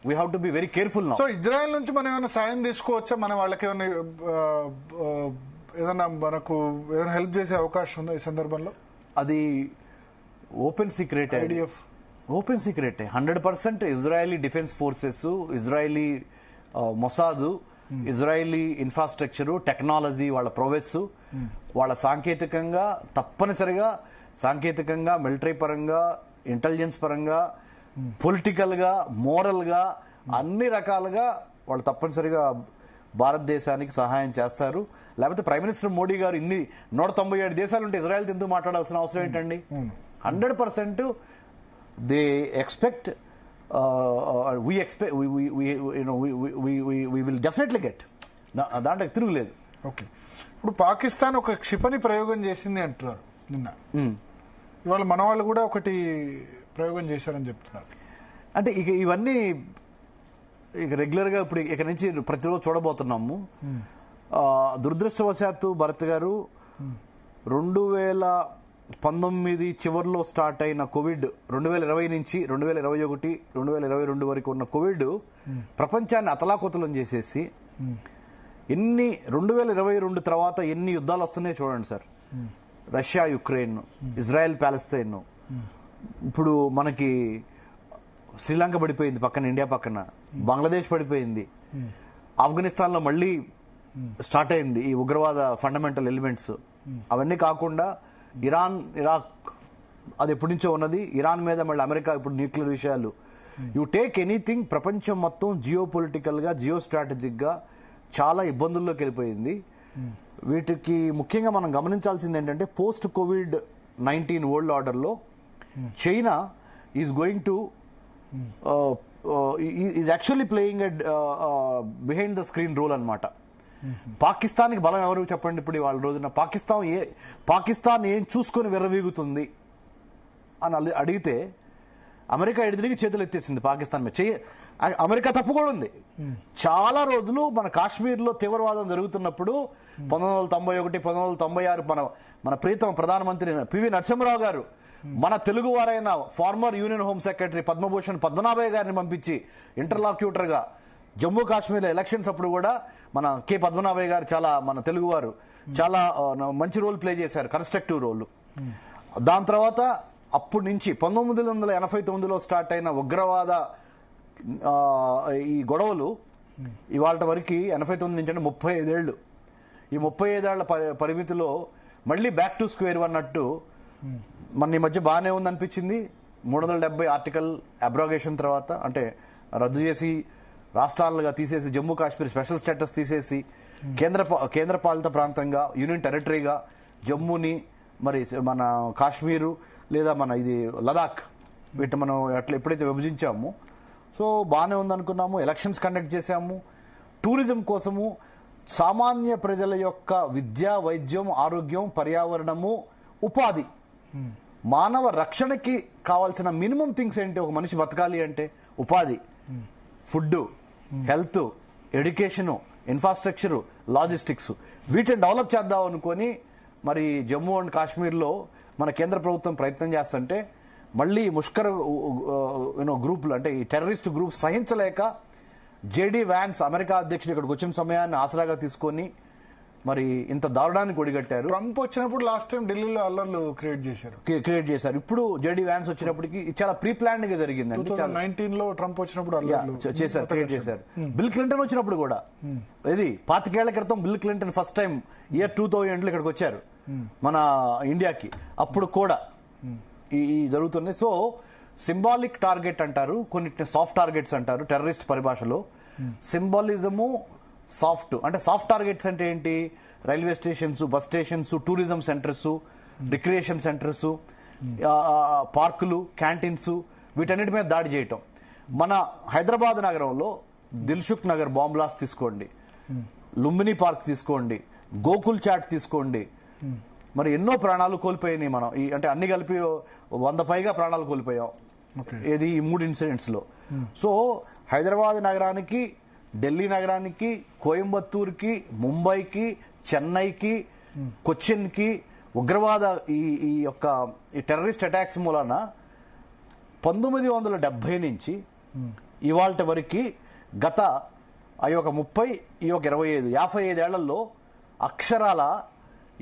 We have to be very careful now. So Israel నుంచి మనం ఏమైనా సాయం తీసుకోవచ్చా? మనం వాళ్ళకి ఏమైనా ఏదైనా మనకు ఏదైనా హెల్ప్ చేసే అవకాశం ఉందా ఈ సందర్భంలో? అది open secret, IDF open secret. 100% Israeli defence forces, Israeli Mossad, Israeli infrastructure, technology, వాళ్ళ ప్రోవెస్, వాళ్ళ సాంకేతికంగా తప్పనిసరిగా సాంకేతికంగా, మిలిటరీ పరంగా, ఇంటెలిజెన్స్ పరంగా, పొలిటికల్ గా, మోరల్ గా, అన్ని రకాలుగా వాళ్ళు తప్పనిసరిగా భారతదేశానికి సహాయం చేస్తారు. లేకపోతే ప్రైమ్ మినిస్టర్ మోడీ గారు ఇన్ని 197 దేశాలు ఉంటే ఇజ్రాయెల్ ఎందుకు మాట్లాడాల్సిన అవసరం ఏంటండి? 100% they expect, we will definitely get. దాంట్లో తిరుగులేదు. ఓకే, ఇప్పుడు పాకిస్తాన్ ఒక క్షిపణి ప్రయోగం చేసింది అంటున్నారు నిన్న. ఇవాళ మన వాళ్ళు కూడా ఒకటి ప్రయోగం చేశారని చెప్తున్నారు. అంటే ఇక ఇవన్నీ ఇక రెగ్యులర్ గా ఇప్పుడు ఇక నుంచి ప్రతిరోజు చూడబోతున్నాము. దురదృష్టవశాత్తు భరత్ గారు 2019 చివరిలో స్టార్ట్ అయిన కోవిడ్, 2020 నుంచి 2021, 2022 వరకు ఉన్న కోవిడ్ ప్రపంచాన్ని అతలాకుతలం చేసేసి ఎన్ని 2022 తర్వాత ఎన్ని యుద్ధాలు వస్తున్నాయో చూడండి sir. Russia Ukraine, Israel Palestine, ఇప్పుడు మనకి శ్రీలంక పడిపోయింది పక్కన, ఇండియా పక్కన బంగ్లాదేశ్ పడిపోయింది, ఆఫ్ఘనిస్తాన్ లో మళ్ళీ స్టార్ట్ అయింది ఈ ఉగ్రవాద ఫండమెంటల్ ఎలిమెంట్స్. అవన్నీ కాకుండా ఇరాన్, ఇరాక్ అది ఎప్పటి నుంచో ఉన్నది. ఇరాన్ మీద మళ్ళీ అమెరికా ఇప్పుడు న్యూక్లియర్ విషయాలు. యు టేక్ ఎనీథింగ్, ప్రపంచం మొత్తం జియో పొలిటికల్ గా, జియో స్ట్రాటజిక్ గా చాలా ఇబ్బందుల్లోకి వెళ్ళిపోయింది. వీటికి ముఖ్యంగా మనం గమనించాల్సింది ఏంటంటే పోస్ట్ కోవిడ్-19 వరల్డ్ ఆర్డర్ లో China is going to is actually playing behind the screen role అన్నమాట. పాకిస్తాన్కి బలం ఎవరు చెప్పండి? ఇప్పుడు వాళ్ళ రోజున పాకిస్తాన్ ఏం చూసుకొని విర్రవీగుతుంది అని అడిగితే అమెరికా ఎదురుగా చేతులు ఎత్తేసింది పాకిస్తాన్ మీద. అమెరికా తప్పు కూడా ఉంది. చాలా రోజులు మన కాశ్మీర్లో తీవ్రవాదం జరుగుతున్నప్పుడు 1991, 1996 మన ప్రీతం ప్రధానమంత్రి పివి నరసింహరావు గారు మన తెలుగు వారైన former union home secretary Padmabhushan Padmanabhaiah గారిని పంపించి ఇంటర్లాక్యూటర్ గా జమ్మూ కాశ్మీర్ ఎలక్షన్స్ అప్పుడు కూడా మన కె పద్మనాభయ్య గారు మన తెలుగువారు చాలా మంచి రోల్ ప్లే చేశారు, కన్స్ట్రక్టివ్ రోల్. దాని తర్వాత అప్పటి నుంచి 1989లో స్టార్ట్ అయిన ఉగ్రవాద ఈ గొడవలు ఇవాళ వరకు 89 నుంచి అంటే 35 ఏళ్ళు. ఈ 35 ఏళ్ల పరిమితిలో మళ్ళీ బ్యాక్ టు స్క్వేర్ అన్నట్టు మన ఈ మధ్య బాగానే ఉంది అనిపించింది. 370 ఆర్టికల్ అబ్రోగేషన్ తర్వాత, అంటే రద్దు చేసి రాష్ట్రాలుగా తీసేసి జమ్మూ కాశ్మీర్ స్పెషల్ స్టేటస్ తీసేసి కేంద్ర పాలిత ప్రాంతంగా, యూనియన్ టెరిటరీగా జమ్మూని, మరి మన కాశ్మీరు లేదా మన ఇది లదాఖ్, వీటి మనం అట్లా ఎప్పుడైతే విభజించామో సో బాగానే ఉందనుకున్నాము. ఎలక్షన్స్ కండక్ట్ చేశాము. టూరిజం కోసము సామాన్య ప్రజల యొక్క విద్య, వైద్యం, ఆరోగ్యం, పర్యావరణము, ఉపాధి, మానవ రక్షణకి కావాల్సిన మినిమం థింగ్స్ ఏంటి? ఒక మనిషి బతకాలి అంటే ఉపాధి, food, health, education, infrastructure, logistics, వీటిని డెవలప్ చేద్దాం అనుకొని మరి జమ్మూ అండ్ కాశ్మీర్లో మన కేంద్ర ప్రభుత్వం ప్రయత్నం చేస్తుంటే మళ్ళీ ముష్కర గ్రూపులు, అంటే ఈ టెర్రరిస్ట్ గ్రూప్ సహించలేక జేడీ వ్యాన్స్ అమెరికా అధ్యక్షుడు ఇక్కడికి వచ్చిన సమయాన్ని ఆసరాగా తీసుకొని మరి ఇంత దారుణానికి ఒడిగట్టారు. ట్రంప్ వచ్చినప్పుడు లాస్ట్ టైం ఢిల్లీలో అల్లర్లు క్రియేట్ చేశారు. ఇప్పుడు జేడీ వ్యాన్స్ వచ్చినప్పటికి చాలా ప్రీ ప్లాన్డ్ గా జరిగిందండి. 2019లో ట్రంప్ వచ్చినప్పుడు అల్లర్లు చేశారు, క్రియేట్ చేశారు. బిల్ క్లింటన్ వచ్చినప్పుడు కూడా, ఇది 25 ఏళ్ల క్రితం bill Clinton first time year 2000 ఇక్కడికి వచ్చారు మన ఇండియాకి. అప్పుడు కూడా ఈ జరుగుతుంది. సో సింబాలిక్ టార్గెట్ అంటారు, కొన్నిటిని సాఫ్ట్ టార్గెట్స్ అంటారు టెర్రరిస్ట్ పరిభాషలో. సింబాలిజము సాఫ్ట్, అంటే సాఫ్ట్ టార్గెట్స్ అంటే ఏంటి? Railway stations, bus stations, tourism centres, recreation centres, పార్కులు, క్యాంటీన్స్, వీటన్నిటి మీద దాడి చేయటం. మన హైదరాబాద్ నగరంలో దిల్సుఖ్ నగర్ బాంబ్ బ్లాస్ట్ తీసుకోండి, లుంబిని పార్క్ తీసుకోండి, గోకుల్ చాట్ తీసుకోండి, మరి ఎన్నో ప్రాణాలు కోల్పోయినాయి మనం. అంటే అన్ని కలిపి 100 పైగా ప్రాణాలు కోల్పోయాం ఏది ఈ 3 ఇన్సిడెంట్స్ లో. సో హైదరాబాద్ నగరానికి, ఢిల్లీ నగరానికి, కోయంబత్తూర్కి, ముంబైకి, చెన్నైకి, కొచ్చిన్కి ఉగ్రవాద ఈ టెర్రరిస్ట్ అటాక్స్ మూలన 1970 నుంచి ఇవాళ వరకు గత అవి ఒక 30 ఈ ఒక 25 55 ఏళ్లలో అక్షరాల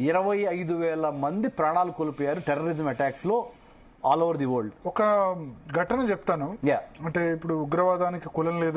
25,000 మంది ప్రాణాలు కోల్పోయారు టెర్రరిజం అటాక్స్ లో ఆల్ ఓవర్ ది వరల్డ్. ఒక ఘటన చెప్తాను. Yeah. అంటే ఇప్పుడు ఉగ్రవాదానికి కులం లేదు